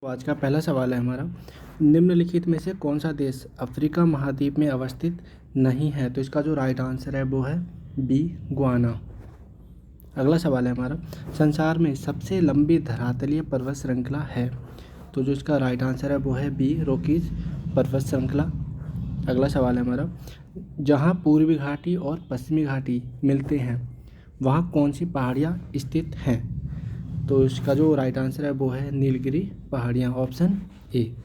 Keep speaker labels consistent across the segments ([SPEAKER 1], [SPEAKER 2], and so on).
[SPEAKER 1] तो आज का पहला सवाल है हमारा, निम्नलिखित में से कौन सा देश अफ्रीका महाद्वीप में अवस्थित नहीं है? तो इसका जो राइट आंसर है वो है बी, गुयाना। अगला सवाल है हमारा, संसार में सबसे लंबी धरातलीय पर्वत श्रृंखला है? तो जो इसका राइट आंसर है वो है बी, रॉकीज पर्वत श्रृंखला। अगला सवाल है हमारा, जहाँ पूर्वी घाटी और पश्चिमी घाटी मिलते हैं वहाँ कौन सी पहाड़ियाँ स्थित हैं? तो इसका जो राइट आंसर है वो है नीलगिरी पहाड़ियाँ, ऑप्शन ए।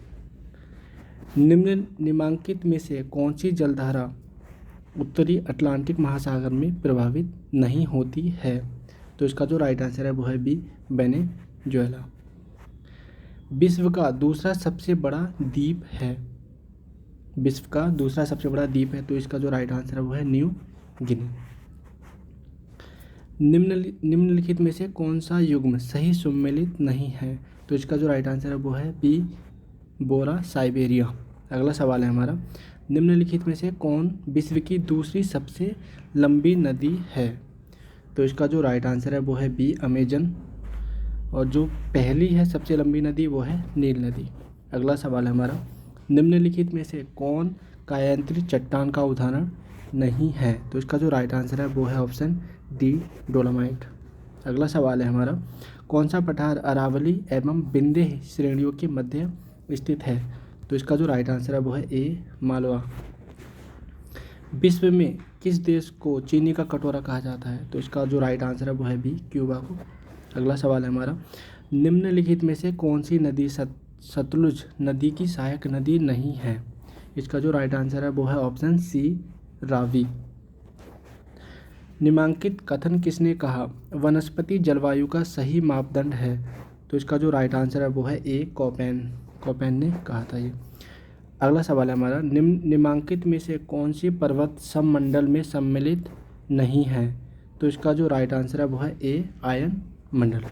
[SPEAKER 1] निम्नांकित में से कौन सी जलधारा उत्तरी अटलांटिक महासागर में प्रभावित नहीं होती है? तो इसका जो राइट आंसर है वो है बी, वेनेजुएला। विश्व का दूसरा सबसे बड़ा द्वीप है? विश्व का दूसरा सबसे बड़ा द्वीप है तो इसका जो राइट आंसर है वो है न्यू गिनी। निम्नलिखित में से कौन सा युग्म सही सम्मिलित नहीं है? तो इसका जो राइट आंसर है वो है बी, बोरा साइबेरिया। अगला सवाल है हमारा, निम्नलिखित में से कौन विश्व की दूसरी सबसे लंबी नदी है? तो इसका जो राइट आंसर है वो है बी, अमेजन। और जो पहली है सबसे लंबी नदी वो है नील नदी। अगला सवाल है हमारा, निम्नलिखित में से कौन कायांतरित चट्टान का उदाहरण नहीं है? तो इसका जो राइट आंसर है वो है ऑप्शन डी, डोलोमाइट। अगला सवाल है हमारा, कौन सा पठार अरावली एवं विंध्य श्रेणियों के मध्य स्थित है? तो इसका जो राइट आंसर है वो है ए, मालवा। विश्व में किस देश को चीनी का कटोरा कहा जाता है? तो इसका जो राइट आंसर है वो है बी, क्यूबा को। अगला सवाल है हमारा, निम्नलिखित में से कौन सी नदी सतलुज नदी की सहायक नदी नहीं है? इसका जो राइट आंसर है वो है ऑप्शन सी, रावी। निम्नांकित कथन किसने कहा वनस्पति जलवायु का सही मापदंड है? तो इसका जो राइट आंसर है वो है ए, कोपेन ने कहा था ये। अगला सवाल है हमारा, निम्नांकित में से कौन सी पर्वत सममंडल में सम्मिलित नहीं है? तो इसका जो राइट आंसर है वो है ए, आयन मंडल।